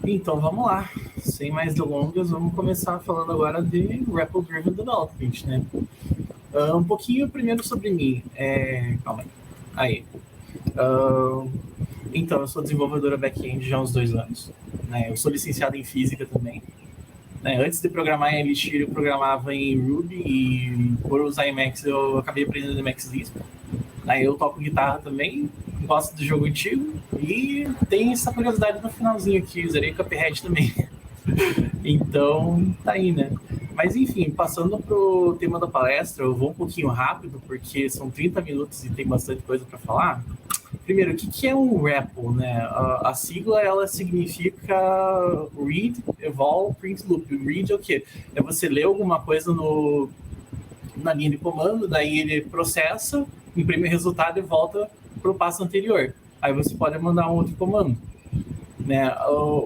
Então vamos lá, sem mais delongas, vamos começar falando agora de REPL Driven Development, né? Um pouquinho primeiro sobre mim. Calma aí. Então, eu sou desenvolvedora back-end já há uns 2 anos. Né? Eu sou licenciado em física também. Né? Antes de programar em Elixir, eu programava em Ruby e por usar Emacs eu acabei aprendendo Emacs Lisp. Aí eu toco guitarra também, gosto do jogo antigo e tem essa curiosidade no finalzinho aqui, zerei Cuphead também. Então, tá aí, né? Mas enfim, passando pro tema da palestra, eu vou um pouquinho rápido, porque são 30 minutos e tem bastante coisa para falar. Primeiro, o que é um REPL, né? A sigla, ela significa Read, Evolve, Print Loop. Read é o quê? É você ler alguma coisa na linha de comando, daí ele processa, imprime o resultado e volta para o passo anterior. Aí você pode mandar um outro comando. Né?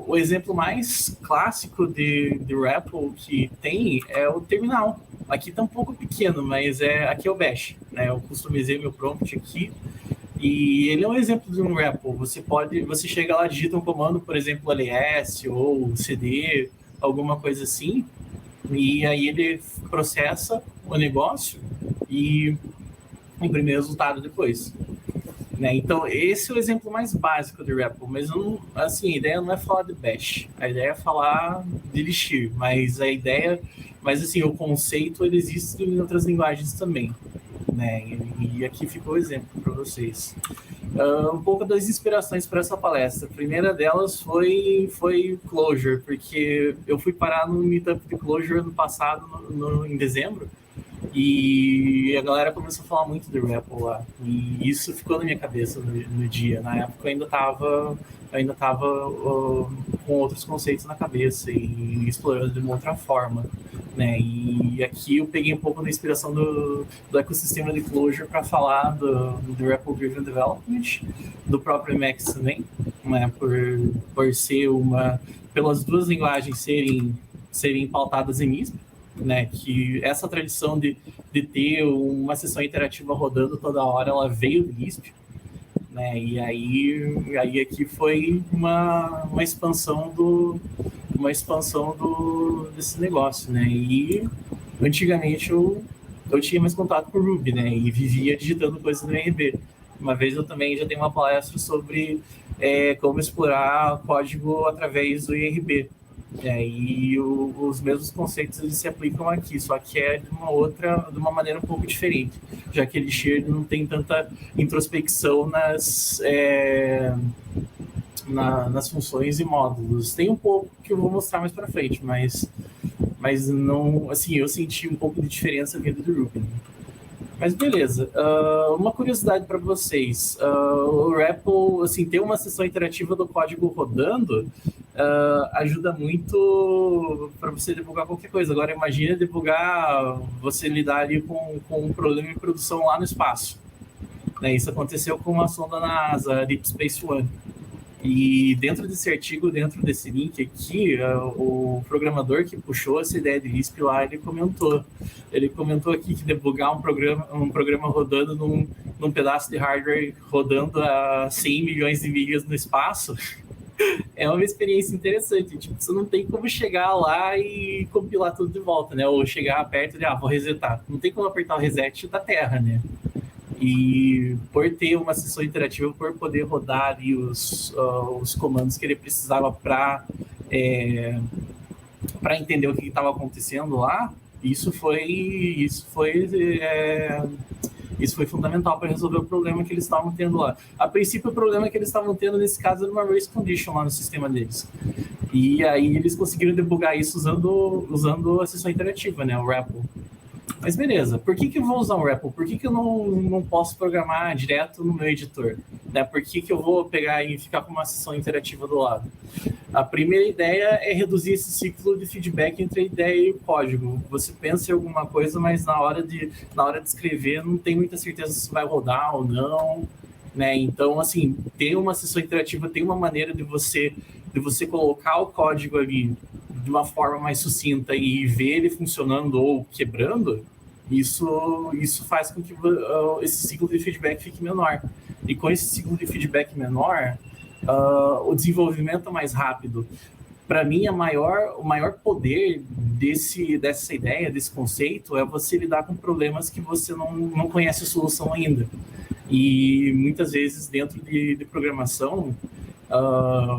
O exemplo mais clássico de REPL que tem é o terminal. Aqui está um pouco pequeno, mas aqui é o Bash. Né? Eu customizei meu prompt aqui e ele é um exemplo de um REPL. Você chega lá, digita um comando, por exemplo, ls ou cd, alguma coisa assim, e aí ele processa o negócio e imprime o resultado depois. Né? Então, esse é o exemplo mais básico de REPL, mas a ideia não é falar de Bash, a ideia é falar de Elixir, mas o conceito ele existe em outras linguagens também. Né? E aqui ficou o exemplo para vocês. Um pouco das inspirações para essa palestra. A primeira delas foi Clojure, porque eu fui parar no meetup de Clojure ano passado, em dezembro, e a galera começou a falar muito de REPL lá. E isso ficou na minha cabeça no dia. Na época eu ainda tava com outros conceitos na cabeça e explorando de uma outra forma. Né? E aqui eu peguei um pouco da inspiração do ecossistema de Clojure para falar do REPL Driven Development, do próprio Emacs também, né? por ser pelas duas linguagens serem pautadas em Lisp, né? Que essa tradição de ter uma sessão interativa rodando toda hora, ela veio do Lisp. Né? E aí aqui foi uma expansão desse negócio, né? E antigamente eu tinha mais contato com o Ruby, né? E vivia digitando coisas no IRB. Uma vez eu também já dei uma palestra sobre como explorar código através do IRB. E os mesmos conceitos eles se aplicam aqui, só que é de uma maneira um pouco diferente, já que Elixir não tem tanta introspecção nas funções e módulos. Tem um pouco que eu vou mostrar mais para frente, mas não, assim, eu senti um pouco de diferença vindo do Ruby. Mas beleza, uma curiosidade para vocês, o REPL, assim, ter uma sessão interativa do código rodando ajuda muito para você debugar qualquer coisa. Agora imagine você lidar ali com um problema de produção lá no espaço. Né? Isso aconteceu com uma sonda na NASA, Deep Space One. E dentro desse artigo, dentro desse link aqui, o programador que puxou essa ideia de Lisp lá, ele comentou aqui que debugar um programa rodando num pedaço de hardware rodando a 100 milhões de milhas no espaço é uma experiência interessante. Tipo, você não tem como chegar lá e compilar tudo de volta, né? Ou chegar perto de, vou resetar. Não tem como apertar o reset da Terra, né? E por ter uma sessão interativa, por poder rodar ali os comandos que ele precisava para entender o que estava acontecendo lá, isso foi fundamental para resolver o problema que eles estavam tendo lá. A princípio, o problema que eles estavam tendo nesse caso era uma race condition lá no sistema deles. E aí eles conseguiram debugar isso usando a sessão interativa, né, o REPL. Mas beleza, por que eu vou usar um REPL? Por que eu não posso programar direto no meu editor? Né? Por que eu vou pegar e ficar com uma sessão interativa do lado? A primeira ideia é reduzir esse ciclo de feedback entre a ideia e o código. Você pensa em alguma coisa, mas na hora de escrever não tem muita certeza se vai rodar ou não. Né? Então, assim, ter uma sessão interativa tem uma maneira de você colocar o código ali de uma forma mais sucinta e ver ele funcionando ou quebrando, isso faz com que esse ciclo de feedback fique menor. E com esse ciclo de feedback menor, o desenvolvimento é mais rápido. para mim, o maior poder dessa ideia, desse conceito, é você lidar com problemas que você não conhece a solução ainda. E muitas vezes, dentro de programação,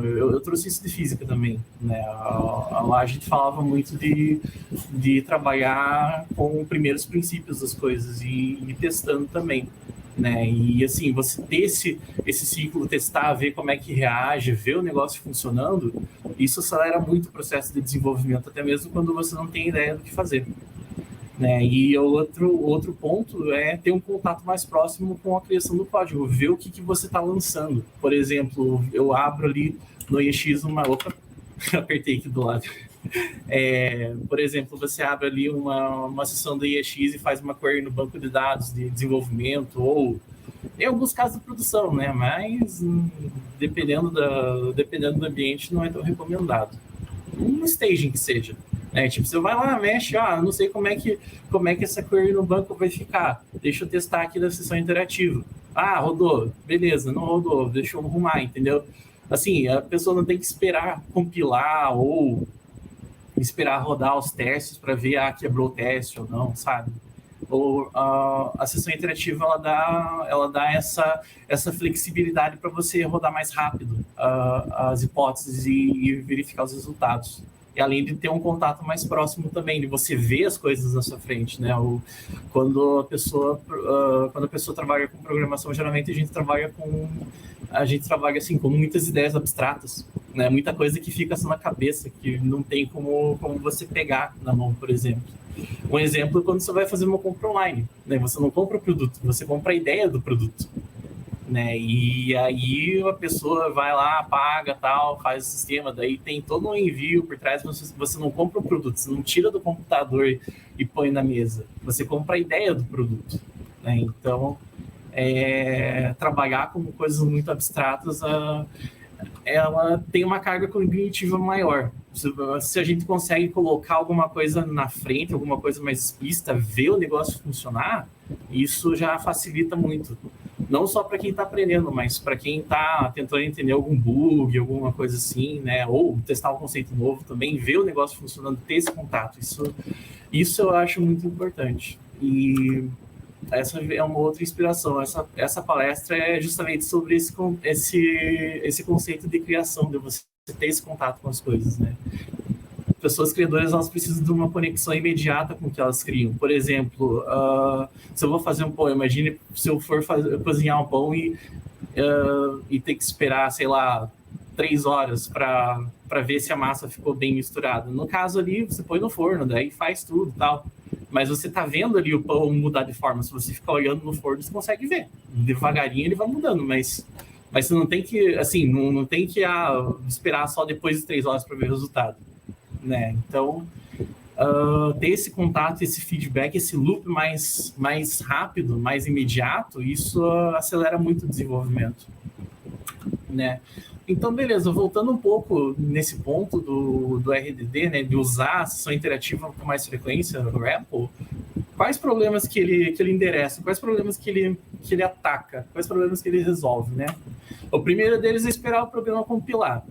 eu trouxe isso de física também, né? Lá a gente falava muito de trabalhar com primeiros princípios das coisas e testando também, né? E assim, você ter esse ciclo, testar, ver como é que reage, ver o negócio funcionando, isso acelera muito o processo de desenvolvimento, até mesmo quando você não tem ideia do que fazer. Né? E o outro ponto é ter um contato mais próximo com a criação do código, ver o que você está lançando. Por exemplo, eu abro ali no EX uma... Opa, apertei aqui do lado. Por exemplo, você abre ali uma seção do EX e faz uma query no banco de dados de desenvolvimento, ou em alguns casos de produção, né? Mas dependendo do ambiente, não é tão recomendado. Um staging que seja. Tipo, você vai lá, mexe, não sei como é que essa query no banco vai ficar. Deixa eu testar aqui da sessão interativa. Rodou. Beleza, não rodou. Deixa eu arrumar, entendeu? Assim, a pessoa não tem que esperar compilar ou esperar rodar os testes para ver, quebrou o teste ou não, sabe? Ou a sessão interativa, ela dá essa flexibilidade para você rodar mais rápido as hipóteses e verificar os resultados. E além de ter um contato mais próximo também, de você ver as coisas na sua frente, né? Quando a pessoa trabalha com programação, geralmente a gente trabalha assim com muitas ideias abstratas, né? Muita coisa que fica só na cabeça, que não tem como você pegar na mão, por exemplo. Um exemplo é quando você vai fazer uma compra online, né? Você não compra o produto, você compra a ideia do produto. Né? E aí a pessoa vai lá, paga, tal, faz o sistema, daí tem todo um envio por trás, você não compra o produto, você não tira do computador e põe na mesa, você compra a ideia do produto. Né? Então, trabalhar com coisas muito abstratas, ela tem uma carga cognitiva maior. Se a gente consegue colocar alguma coisa na frente, alguma coisa mais explícita, ver o negócio funcionar, isso já facilita muito. Não só para quem está aprendendo, mas para quem está tentando entender algum bug, alguma coisa assim, né? Ou testar um conceito novo também, ver o negócio funcionando, ter esse contato. Isso eu acho muito importante. E essa é uma outra inspiração. Essa palestra é justamente sobre esse conceito de criação, de você ter esse contato com as coisas, né? Pessoas criadoras, elas precisam de uma conexão imediata com o que elas criam. Por exemplo, se eu vou fazer um pão, imagine se eu for cozinhar um pão e ter que esperar, sei lá, 3 horas para ver se a massa ficou bem misturada. No caso ali, você põe no forno, daí faz tudo e tal. Mas você tá vendo ali o pão mudar de forma. Se você ficar olhando no forno, você consegue ver. Devagarinho ele vai mudando, mas você não tem que, assim, não tem que esperar só depois de 3 horas para ver o resultado. Né? Então, ter esse contato, esse feedback, esse loop mais rápido, mais imediato, isso acelera muito o desenvolvimento. Né? Então, beleza, voltando um pouco nesse ponto do RDD, né, de usar a sessão interativa com mais frequência no REPL, quais problemas que ele endereça, quais problemas que ele ataca, quais problemas que ele resolve, né? O primeiro deles é esperar o programa compilar.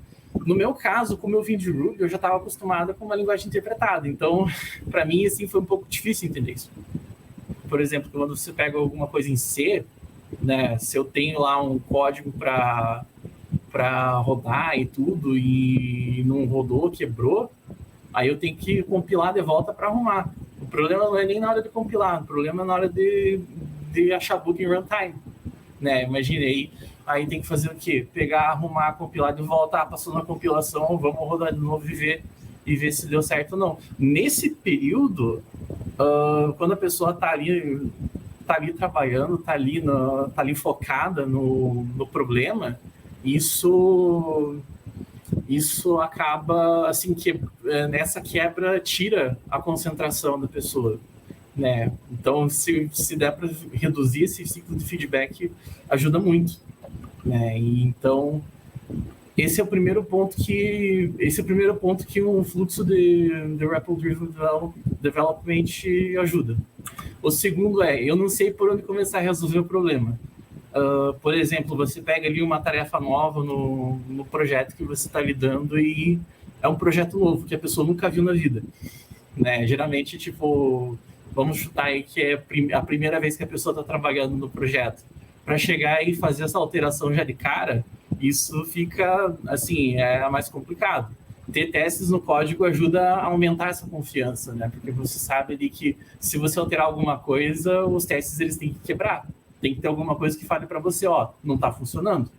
No meu caso, como eu vim de Ruby, eu já estava acostumado com uma linguagem interpretada, então, para mim, assim, foi um pouco difícil entender isso. Por exemplo, quando você pega alguma coisa em C, né, se eu tenho lá um código para rodar e tudo, e não rodou, quebrou, aí eu tenho que compilar de volta para arrumar. O problema não é nem na hora de compilar, o problema é na hora de achar bug em runtime. Né? Imagine aí tem que fazer o quê? Pegar, arrumar, compilar de volta, passou na compilação, vamos rodar de novo e ver se deu certo ou não. Nesse período, quando a pessoa está ali trabalhando, está ali focada no problema, isso acaba, assim, nessa quebra tira a concentração da pessoa. Né? Então, se der para reduzir esse ciclo de feedback, ajuda muito. Né? E, então, esse é o primeiro ponto que um fluxo de REPL Driven Development ajuda. O segundo eu não sei por onde começar a resolver o problema. Por exemplo, você pega ali uma tarefa nova no projeto que você está lidando e é um projeto novo que a pessoa nunca viu na vida, né? Geralmente, tipo, vamos chutar aí que é a primeira vez que a pessoa está trabalhando no projeto. Para chegar e fazer essa alteração já de cara, isso fica, assim, é mais complicado. Ter testes no código ajuda a aumentar essa confiança, né? Porque você sabe ali que se você alterar alguma coisa, os testes eles têm que quebrar. Tem que ter alguma coisa que fale para você, ó, não está funcionando.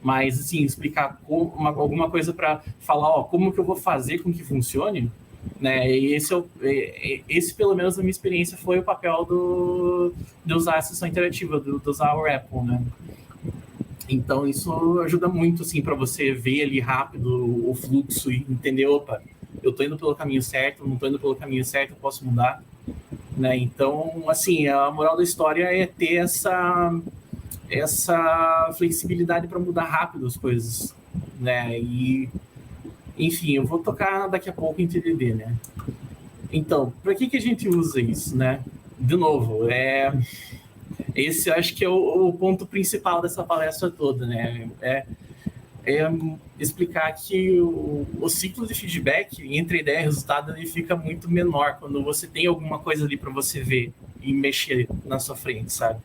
Mas, assim, explicar alguma coisa para falar, ó, como que eu vou fazer com que funcione, né? E esse, pelo menos, na minha experiência, foi o papel de usar a sessão interativa, de usar o REPL, né? Então, isso ajuda muito, assim, para você ver ali rápido o fluxo e entender, opa, eu tô indo pelo caminho certo, não tô indo pelo caminho certo, eu posso mudar, né? Então, assim, a moral da história é ter essa flexibilidade para mudar rápido as coisas, né? E, enfim, eu vou tocar daqui a pouco em TDD, né? Então, para que a gente usa isso, né? De novo, esse eu acho que é o ponto principal dessa palestra toda, né? É explicar que o ciclo de feedback entre ideia e resultado ele fica muito menor quando você tem alguma coisa ali para você ver e mexer na sua frente, sabe?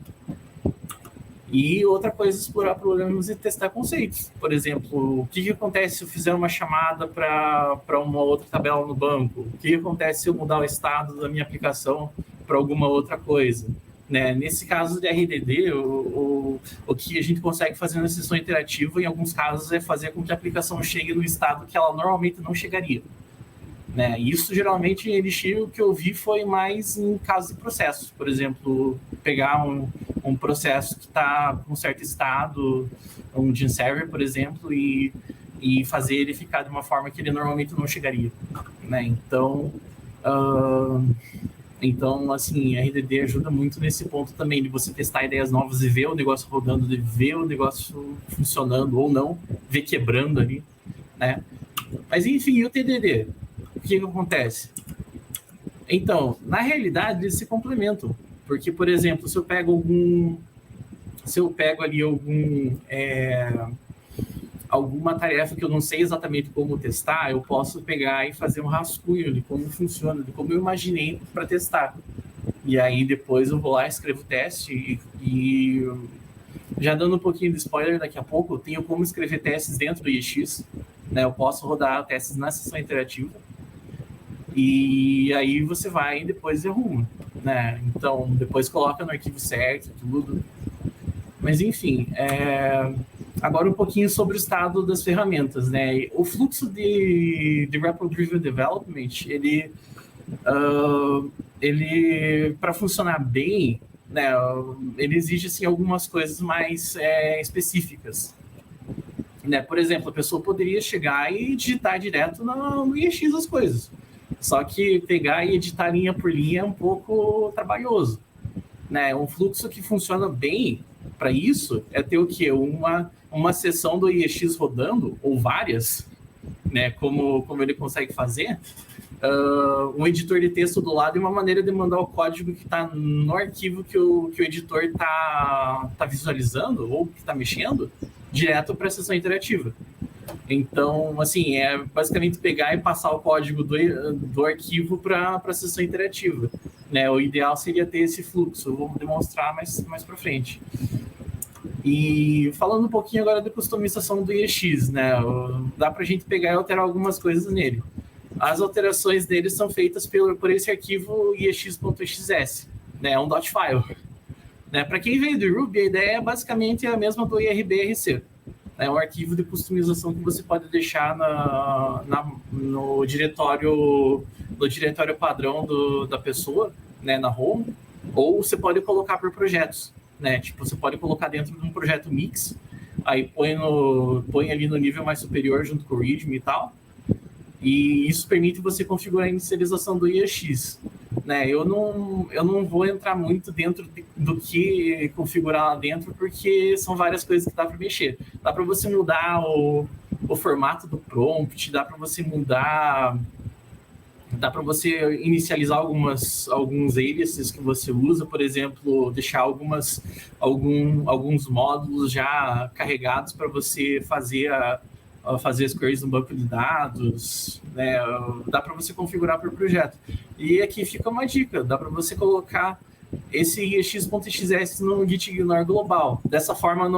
E outra coisa, explorar problemas e testar conceitos. Por exemplo, o que acontece se eu fizer uma chamada para uma outra tabela no banco? O que acontece se eu mudar o estado da minha aplicação para alguma outra coisa? Né? Nesse caso de RDD, o que a gente consegue fazer na sessão interativa, em alguns casos, é fazer com que a aplicação chegue no estado que ela normalmente não chegaria. Né? Isso, geralmente, em Elixir, o que eu vi foi mais em casos de processos. Por exemplo, pegar um processo que está com um certo estado, um Gin Server, por exemplo, e fazer ele ficar de uma forma que ele normalmente não chegaria. Né? Então, assim, a RDD ajuda muito nesse ponto também, de você testar ideias novas e ver o negócio rodando, de ver o negócio funcionando ou não, ver quebrando ali, né? Mas, enfim, e o TDD? O que acontece? Então, na realidade, eles se complementam. Porque, por exemplo, se eu pego ali alguma tarefa que eu não sei exatamente como testar, eu posso pegar e fazer um rascunho de como funciona, de como eu imaginei para testar. E aí depois eu vou lá, escrevo o teste e já dando um pouquinho de spoiler daqui a pouco, eu tenho como escrever testes dentro do IEX, né? Eu posso rodar testes na sessão interativa e aí você vai e depois arruma, né? Então, depois coloca no arquivo certo, tudo. Mas, enfim, agora um pouquinho sobre o estado das ferramentas, né? O fluxo de REPL Driven Development, ele para funcionar bem, né, ele exige assim, algumas coisas mais específicas. Né? Por exemplo, a pessoa poderia chegar e digitar direto no IEX as coisas. Só que pegar e editar linha por linha é um pouco trabalhoso. Né? Um fluxo que funciona bem para isso é ter o quê? Uma sessão do IEX rodando, ou várias, né? Como ele consegue fazer, um editor de texto do lado e uma maneira de mandar o código que está no arquivo que o editor está visualizando ou que está mexendo direto para a sessão interativa. Então, assim, é basicamente pegar e passar o código do arquivo para a sessão interativa. Né? O ideal seria ter esse fluxo. Eu vou demonstrar mais para frente. E falando um pouquinho agora da customização do IEX, né? Dá para a gente pegar e alterar algumas coisas nele. As alterações dele são feitas por esse arquivo iex.xs, né? É um .file. Né? Para quem veio do Ruby, a ideia é basicamente a mesma do IRB-RC. É um arquivo de customização que você pode deixar no diretório padrão da pessoa, né, na home, ou você pode colocar por projetos, né? Tipo, você pode colocar dentro de um projeto mix, aí põe ali no nível mais superior junto com o README e tal, e isso permite você configurar a inicialização do IEX. Né? Eu não vou entrar muito dentro do que configurar lá dentro, porque são várias coisas que dá para mexer. Dá para você mudar o formato do prompt, dá para você inicializar alguns aliases que você usa, por exemplo, deixar alguns módulos já carregados para você fazer fazer as queries no banco de dados, né? Dá para você configurar por projeto. E aqui fica uma dica, dá para você colocar esse x.xs no gitignore global. Dessa forma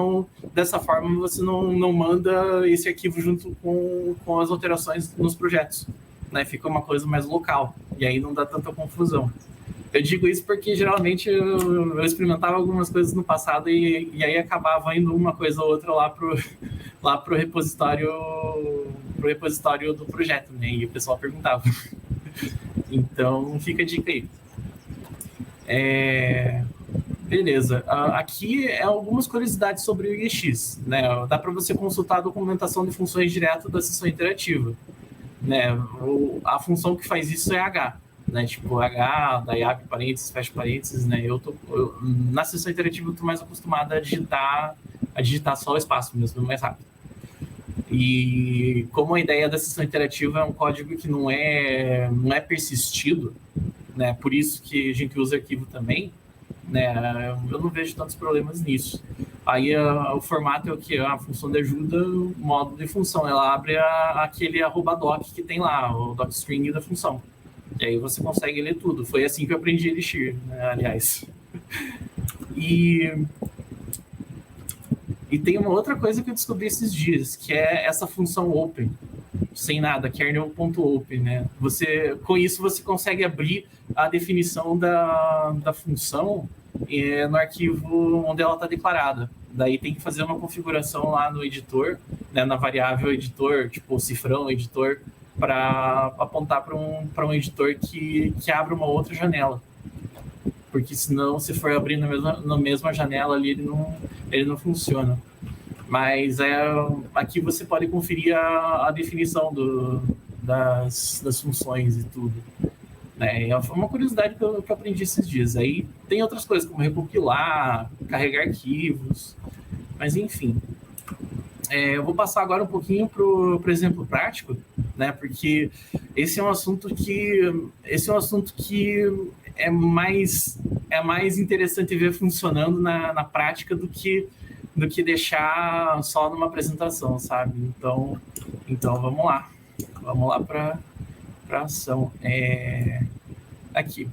você não manda esse arquivo junto com as alterações nos projetos, né? Fica uma coisa mais local, e aí não dá tanta confusão. Eu digo isso porque geralmente eu experimentava algumas coisas no passado e aí acabava indo uma coisa ou outra lá pro repositório do projeto, né? E o pessoal perguntava. Então fica a dica aí. Beleza. Aqui é algumas curiosidades sobre o IEX, né? Dá para você consultar a documentação de funções direto da sessão interativa, né? A função que faz isso é H, né? Tipo H, daí abre parênteses, fecha parênteses, né? Na sessão interativa eu tô mais acostumado a digitar só o espaço mesmo, mais rápido. E como a ideia da sessão interativa é um código que não é persistido, né? Por isso que a gente usa arquivo também, né? Eu não vejo tantos problemas nisso. Aí o formato é o que? A função de ajuda, o modo de função. Ela abre aquele @doc que tem lá, o docstring da função. E aí você consegue ler tudo. Foi assim que eu aprendi Elixir, né, aliás. E tem uma outra coisa que eu descobri esses dias, que é essa função open, sem nada, kernel.open, né? Com isso você consegue abrir a definição da função no arquivo onde ela está declarada. Daí tem que fazer uma configuração lá no editor, né, na variável editor, tipo o cifrão editor, para apontar para um editor que abra uma outra janela. Porque senão, se for abrir na mesma janela ali, ele não funciona. Mas aqui você pode conferir a definição das funções e tudo. É uma curiosidade que eu aprendi esses dias. Aí tem outras coisas, como recompilar, carregar arquivos, mas enfim. Eu vou passar agora um pouquinho para o exemplo prático, né? Porque esse é um assunto que é mais interessante ver funcionando na prática do que deixar só numa apresentação, sabe? Então vamos lá para ação. Aqui.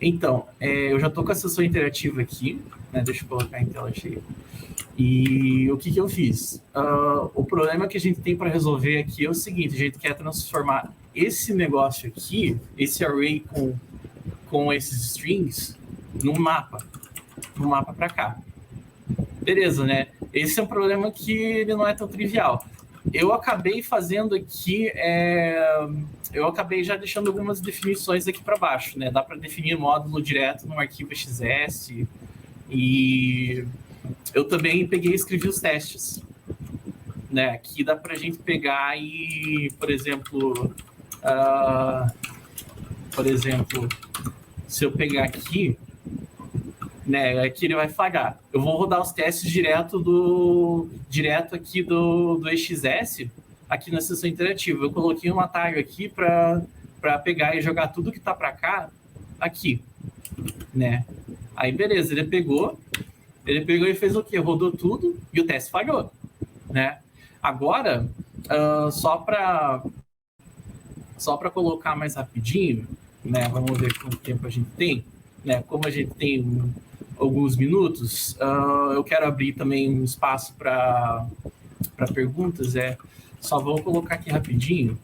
Então, eu já estou com a sessão interativa aqui, né? Deixa eu colocar em tela cheia. E o que eu fiz? O problema que a gente tem para resolver aqui é o seguinte: a gente quer transformar esse negócio aqui, esse array com esses strings, num mapa para cá. Beleza, né? Esse é um problema que ele não é tão trivial. Eu acabei fazendo aqui, eu acabei já deixando algumas definições aqui para baixo, né? Dá para definir módulo direto no arquivo XS, e eu também peguei e escrevi os testes, né? Aqui dá para a gente pegar e, por exemplo, se eu pegar aqui, né, aqui ele vai falhar. Eu vou rodar os testes direto aqui do EXS, aqui na sessão interativa. Eu coloquei um atalho aqui para pegar e jogar tudo que está para cá aqui, né? Aí beleza, ele pegou e fez o quê? Rodou tudo e o teste falhou, né? Agora, só para colocar mais rapidinho, né? Vamos ver quanto tempo a gente tem, né? Como a gente tem alguns minutos, eu quero abrir também um espaço para perguntas. Só vou colocar aqui rapidinho.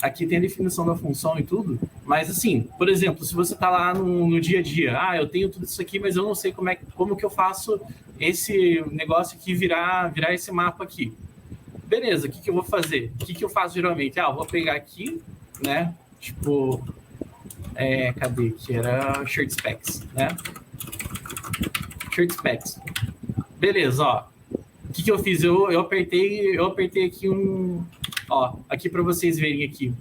Aqui tem a definição da função e tudo, mas assim, por exemplo, se você está lá no dia a dia, eu tenho tudo isso aqui, mas eu não sei como que eu faço esse negócio aqui virar esse mapa aqui. Beleza, o que eu vou fazer? O que eu faço geralmente? Eu vou pegar aqui, né? Tipo, cadê? Que era shirt specs, né? Shirt specs. Beleza, ó. O que eu fiz? Eu apertei aqui aqui para vocês verem aqui.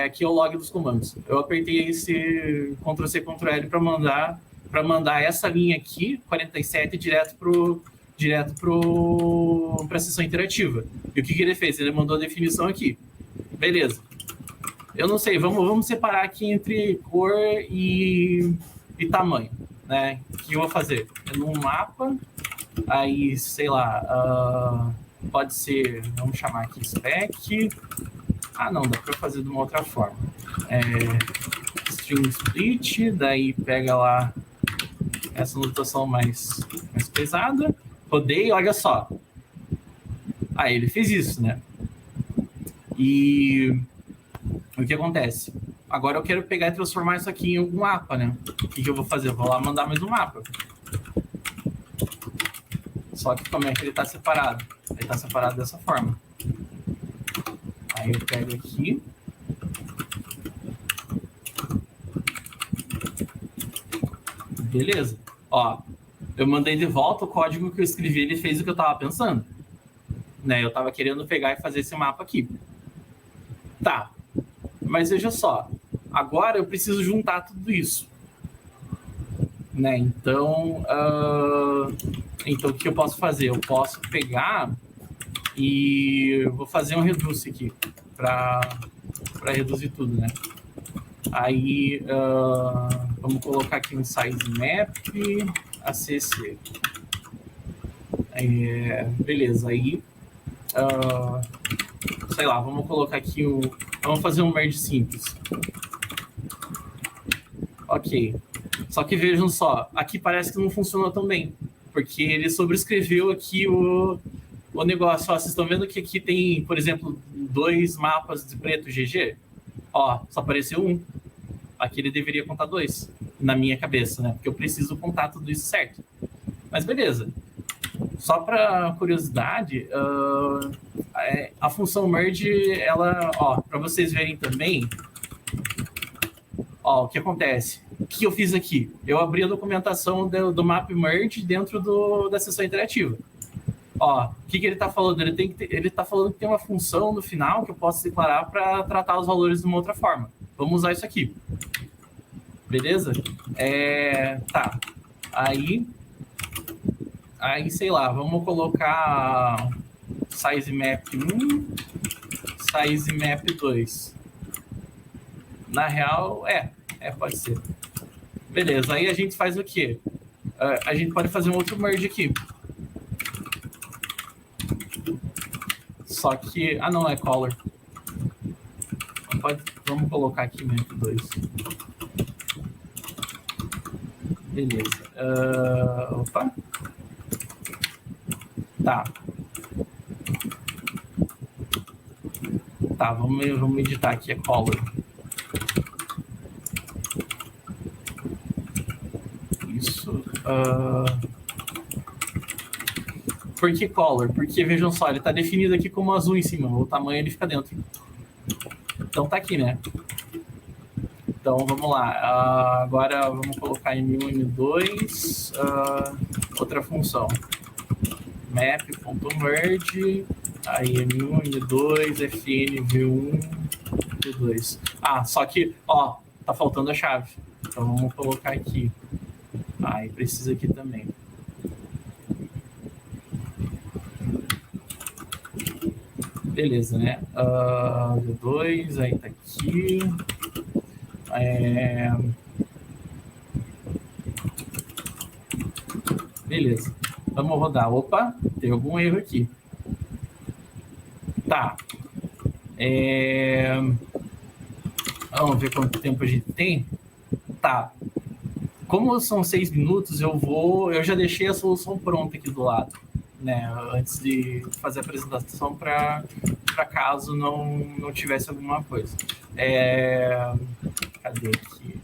Aqui é o log dos comandos. Eu apertei esse Ctrl+C, Ctrl+L para mandar essa linha aqui, 47, direto para a sessão interativa. E o que ele fez? Ele mandou a definição aqui. Beleza. Eu não sei, vamos separar aqui entre cor e tamanho, né? O que eu vou fazer? Num mapa, aí, sei lá, pode ser, vamos chamar aqui spec. Ah, não, dá para fazer de uma outra forma. String split, daí pega lá essa notação mais pesada, rodei, olha só. Aí ele fez isso, né? E o que acontece? Agora eu quero pegar e transformar isso aqui em algum mapa, né? O que eu vou fazer? Eu vou lá mandar mais um mapa. Só que como é que ele está separado? Ele está separado dessa forma. Aí eu pego aqui. Beleza. Ó, eu mandei de volta o código que eu escrevi, ele fez o que eu estava pensando. Né? Eu estava querendo pegar e fazer esse mapa aqui. Tá. Mas veja só. Agora eu preciso juntar tudo isso. Né? Então, então o que eu posso fazer? Eu posso pegar e vou fazer um reduce aqui para reduzir tudo, né? Aí vamos colocar aqui um size map ACC. Beleza, aí sei lá, vamos colocar aqui vamos fazer um merge simples. Ok. Só que vejam só, aqui parece que não funcionou tão bem, porque ele sobrescreveu aqui o negócio. Ó, vocês estão vendo que aqui tem, por exemplo, 2 mapas de preto GG? Ó, só apareceu um. Aqui ele deveria contar 2, na minha cabeça, né? Porque eu preciso contar tudo isso certo. Mas beleza. Só para curiosidade, a função merge, ela, ó, para vocês verem também, ó, o que acontece? O que eu fiz aqui? Eu abri a documentação do map merge dentro da sessão interativa. Ó, o que ele está falando? Ele está falando que tem uma função no final que eu posso declarar para tratar os valores de uma outra forma. Vamos usar isso aqui. Beleza? Tá. Aí, sei lá, vamos colocar size map 1, size map 2. Na real, pode ser. Beleza, aí a gente faz o quê? A gente pode fazer um outro merge aqui. Só que... Ah, não, é color. Vamos colocar aqui map 2. Beleza. Opa. Tá. Tá, vamos editar aqui a color. Isso. Por que color? Porque, vejam só, ele está definido aqui como azul em cima. O tamanho ele fica dentro. Então tá aqui, né? Então vamos lá. Agora vamos colocar M1, M2. Outra função. Map.merge. Aí M1, M2, FN, V1, V2. Só que, ó, tá faltando a chave. Então vamos colocar aqui. E precisa aqui também. Beleza, né? V2, aí tá aqui. Beleza. Vamos rodar. Opa, tem algum erro aqui. Tá. Vamos ver quanto tempo a gente tem. Tá. Como são 6 minutos, eu já deixei a solução pronta aqui do lado, né? Antes de fazer a apresentação para caso não tivesse alguma coisa. Cadê aqui?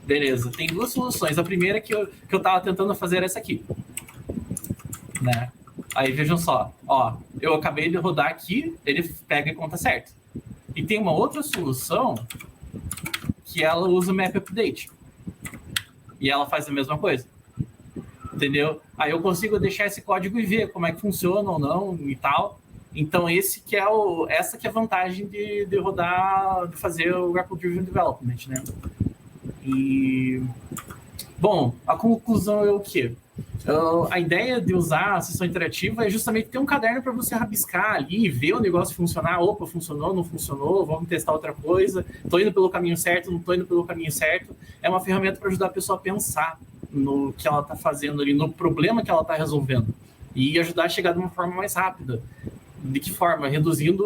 Beleza, tem 2 soluções. A primeira que eu estava tentando fazer era essa aqui, né? Aí vejam só, ó, eu acabei de rodar aqui, ele pega e conta certo. E tem uma outra solução que ela usa o map update e ela faz a mesma coisa, entendeu? Aí eu consigo deixar esse código e ver como é que funciona ou não e tal. Então essa que é a vantagem de rodar, de fazer o REPL Driven Development, né? E bom, a conclusão é o quê? A ideia de usar a sessão interativa é justamente ter um caderno para você rabiscar ali, ver o negócio funcionar. Opa, funcionou, não funcionou, vamos testar outra coisa. Estou indo pelo caminho certo, não estou indo pelo caminho certo. É uma ferramenta para ajudar a pessoa a pensar no que ela está fazendo ali, no problema que ela está resolvendo. e ajudar a chegar de uma forma mais rápida. De que forma? Reduzindo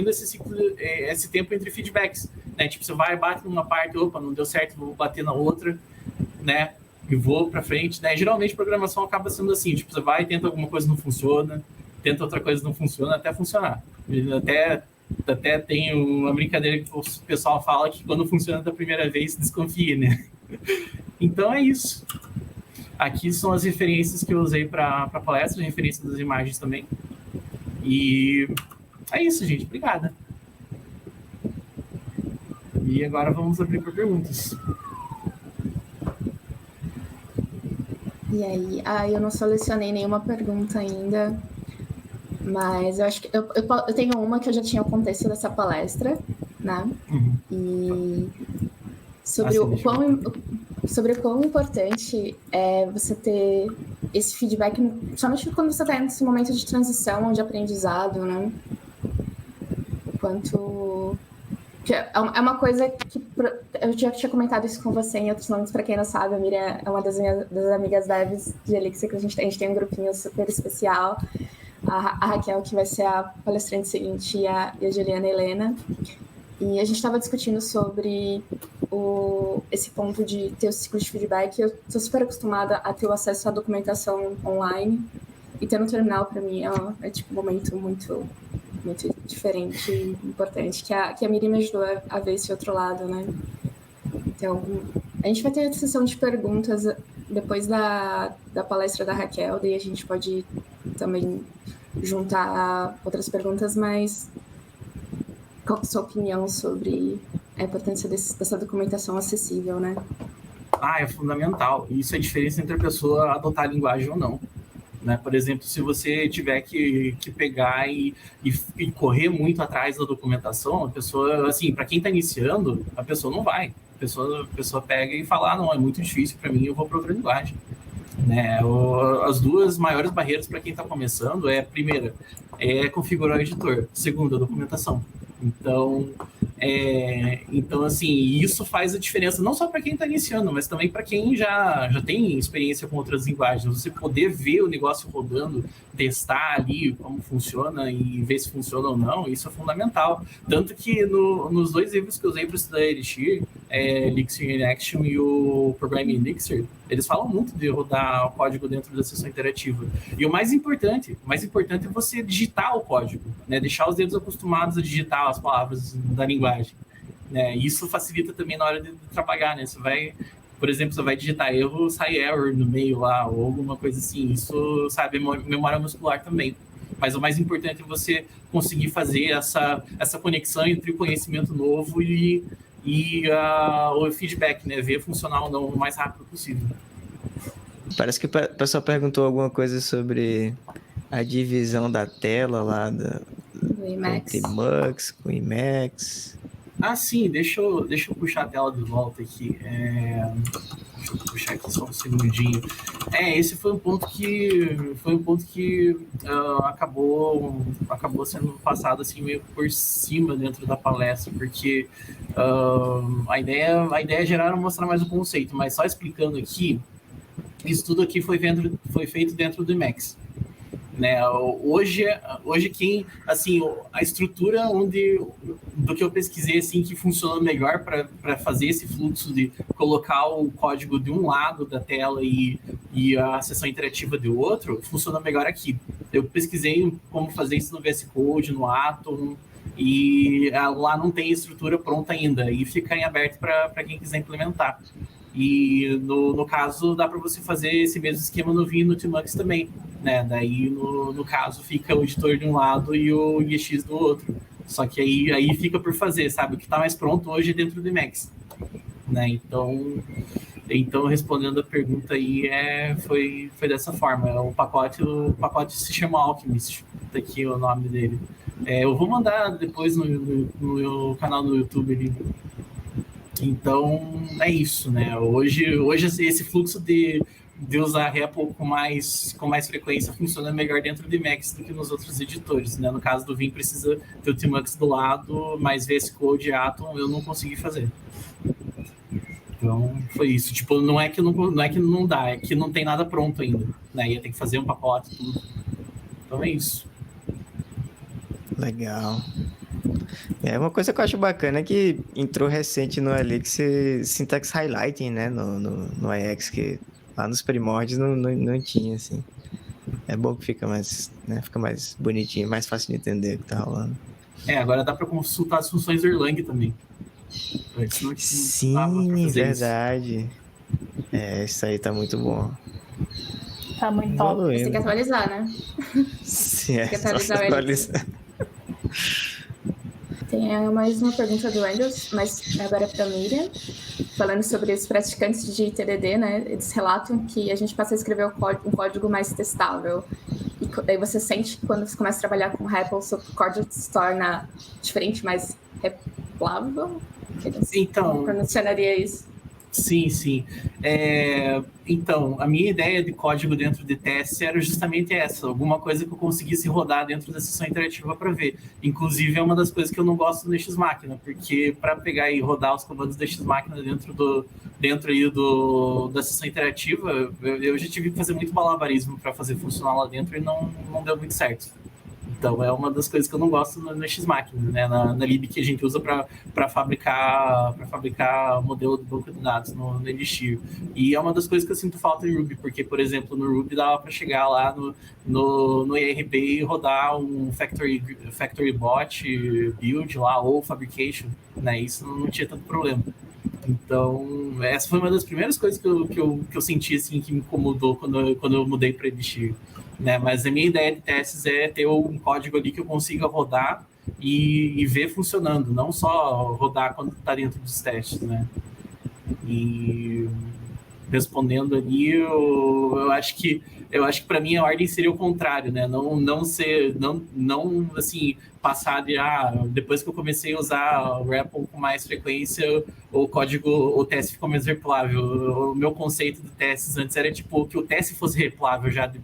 esse ciclo, esse tempo entre feedbacks, né? Tipo, você vai, bate numa parte, opa, não deu certo, vou bater na outra, né? E vou para frente, né? Geralmente programação acaba sendo assim, tipo, você vai, tenta alguma coisa, não funciona, tenta outra coisa, não funciona, até funcionar. Até tem uma brincadeira que o pessoal fala que quando funciona da primeira vez, desconfie, né? Então é isso. Aqui são as referências que eu usei para a palestra, referência das imagens também. E é isso, gente. Obrigada. E agora vamos abrir para perguntas. E aí, eu não selecionei nenhuma pergunta ainda, mas eu acho que eu tenho uma que eu já tinha o contexto dessa palestra, né? Uhum. E sobre o quão importante é você ter esse feedback, somente quando você está nesse momento de transição ou de aprendizado, né? O quanto... É uma coisa que eu já tinha comentado isso com você em outros momentos. Para quem não sabe, a Miriam é uma das amigas devs de Elixir, que a gente tem um grupinho super especial. A Raquel, que vai ser a palestrante seguinte, e a Juliana Helena. E a gente estava discutindo sobre esse ponto de ter o ciclo de feedback. Eu estou super acostumada a ter o acesso à documentação online, e ter no terminal, para mim, é tipo um momento muito diferente e importante, que a Miriam me ajudou a ver esse outro lado, né? Então, a gente vai ter a sessão de perguntas depois da palestra da Raquel, daí a gente pode também juntar outras perguntas, mas qual é a sua opinião sobre a importância dessa documentação acessível, né? É fundamental. Isso é a diferença entre a pessoa adotar a linguagem ou não. Né? Por exemplo, se você tiver que pegar e correr muito atrás da documentação, a pessoa, assim, para quem está iniciando, a pessoa não vai. A pessoa pega e fala, não, é muito difícil para mim, eu vou para outra linguagem. Né? As duas maiores barreiras para quem está começando primeira, configurar o editor. Segunda, a documentação. Então, assim, isso faz a diferença não só para quem está iniciando, mas também para quem já tem experiência com outras linguagens. Você poder ver o negócio rodando, testar ali como funciona e ver se funciona ou não, isso é fundamental. Tanto que nos dois livros que eu usei para estudar Elixir, Elixir in Action e o Programming Elixir, eles falam muito de rodar o código dentro da sessão interativa. E o mais importante é você digitar o código, né? Deixar os dedos acostumados a digitar as palavras da linguagem. Né? Isso facilita também na hora de trabalhar, né? Por exemplo, você vai digitar erro, sai error no meio lá, ou alguma coisa assim. Isso, sabe, memória muscular também. Mas o mais importante é você conseguir fazer essa conexão entre o conhecimento novo e o feedback, né? Ver funcionar ou não o mais rápido possível. Parece que o pessoal perguntou alguma coisa sobre a divisão da tela lá do Emacs. Mux, com o Emacs. Sim, deixa eu puxar a tela de volta aqui. Deixa eu puxar aqui só um segundinho. Esse foi um ponto que acabou sendo passado assim meio por cima dentro da palestra, porque a ideia é gerar mostrar mais o conceito, mas só explicando aqui, isso tudo aqui foi feito dentro do Emacs. Né? Hoje assim, a estrutura do que eu pesquisei assim, que funciona melhor para fazer esse fluxo de colocar o código de um lado da tela e a sessão interativa do outro, funciona melhor aqui. Eu pesquisei como fazer isso no VS Code, no Atom, e lá não tem estrutura pronta ainda, e fica em aberto para quem quiser implementar. E no caso, dá para você fazer esse mesmo esquema no Vim e no Tmux também, né? Daí, no caso, fica o editor de um lado e o IEX do outro. Só que aí fica por fazer, sabe? O que está mais pronto hoje é dentro do Emacs. Né? Então, respondendo a pergunta aí, foi dessa forma. O pacote se chama Alchemist, tá aqui o nome dele. Eu vou mandar depois no meu canal do YouTube ali. Então, é isso, né? Hoje esse fluxo de usar REPL com mais frequência funciona melhor dentro do Emacs do que nos outros editores, né? No caso do Vim, precisa ter o Tmux do lado, mas VS Code e Atom eu não consegui fazer. Então, foi isso. Tipo, não é que não dá, é que não tem nada pronto ainda, né? Ia ter que fazer um pacote, tudo. Então, é isso. Legal. Uma coisa que eu acho bacana é que entrou recente no Elix Syntax Highlighting, né? No Ajax, que lá nos primórdios não tinha, assim. É bom que fica mais, né? Fica mais bonitinho, mais fácil de entender o que tá rolando. Agora dá para consultar as funções Erlang também. Antes não Sim, verdade. Isso aí tá muito bom. Tá muito top. Você tem que atualizar, né? Sim, tem que atualizar. Tem mais uma pergunta do Engels, mas agora é para a Miriam, falando sobre os praticantes de TDD, né? Eles relatam que a gente passa a escrever um código mais testável. E daí você sente que quando você começa a trabalhar com REPL, o seu código se torna diferente, mais replável? Então, pronunciaria isso? Sim. Então, a minha ideia de código dentro de teste era justamente essa, alguma coisa que eu conseguisse rodar dentro da sessão interativa para ver. Inclusive, é uma das coisas que eu não gosto do Xmáquina, porque para pegar e rodar os comandos do Xmáquina dentro aí da sessão interativa, eu já tive que fazer muito malabarismo para fazer funcionar lá dentro e não deu muito certo. Então, é uma das coisas que eu não gosto no Xmáquina, né? Na lib que a gente usa para fabricar modelo de banco de dados no Elixir. E é uma das coisas que eu sinto falta em Ruby, porque, por exemplo, no Ruby dava para chegar lá no IRB e rodar um factory bot build lá, ou fabrication, né? Isso não tinha tanto problema. Então, essa foi uma das primeiras coisas que eu senti, assim, que me incomodou quando eu mudei para Elixir. Né? Mas a minha ideia de testes é ter um código ali que eu consiga rodar e ver funcionando, não só rodar quando está dentro dos testes, né? E respondendo ali, eu acho que para mim a ordem seria o contrário, né? Não assim passar de depois que eu comecei a usar o REPL com mais frequência, o teste ficou mais replável. O meu conceito de testes antes era tipo que o teste fosse replável já de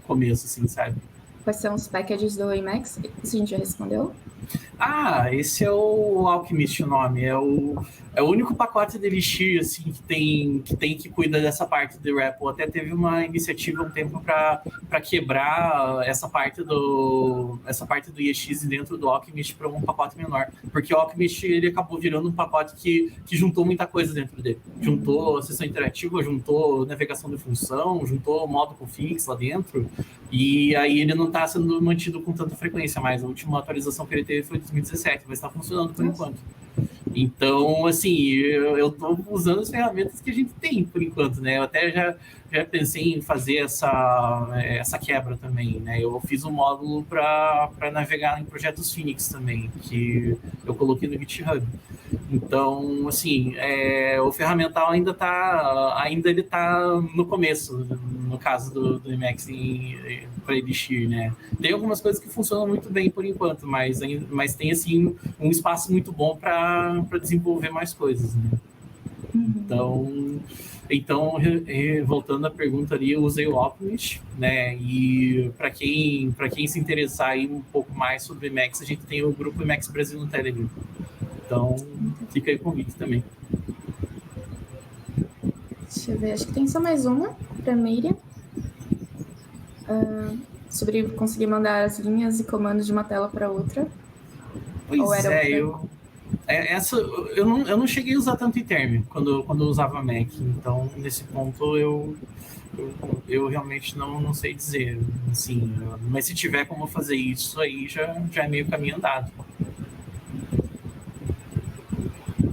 começo, assim, sabe? Quais são os packages do Emacs? Isso a gente já respondeu? Esse é o Alchemist, o nome. É o único pacote de Elixir, assim, que cuida dessa parte do REPL. Até teve uma iniciativa um tempo para quebrar essa parte do EX dentro do Alchemist para um pacote menor. Porque o Alchemist, ele acabou virando um pacote que juntou muita coisa dentro dele. Juntou a sessão interativa, juntou navegação de função, juntou modo config lá dentro. E aí ele não está sendo mantido com tanta frequência mais. A última atualização que ele teve foi 2017, mas está funcionando por enquanto. Então, assim, eu estou usando as ferramentas que a gente tem por enquanto, né? Eu até já pensei em fazer essa quebra também, né? Eu fiz um módulo para navegar em projetos Phoenix também, que eu coloquei no GitHub. Então, assim, o ferramental ainda ele tá no começo, no caso do Emacs para Elixir, né? Tem algumas coisas que funcionam muito bem por enquanto, mas tem, assim, um espaço muito bom para desenvolver mais coisas, né? Então, voltando à pergunta ali, eu usei o Alchemist, né? E para quem se interessar aí um pouco mais sobre Emacs, a gente tem o grupo Emacs Brasil no Telegram. Então, fica aí o convite também. Deixa eu ver, acho que tem só mais uma para a Miriam. Sobre conseguir mandar as linhas e comandos de uma tela para outra. Pois essa eu não cheguei a usar tanto Iterm quando eu usava Mac, então nesse ponto eu realmente não sei dizer, assim, mas se tiver como fazer isso aí já é meio caminho andado.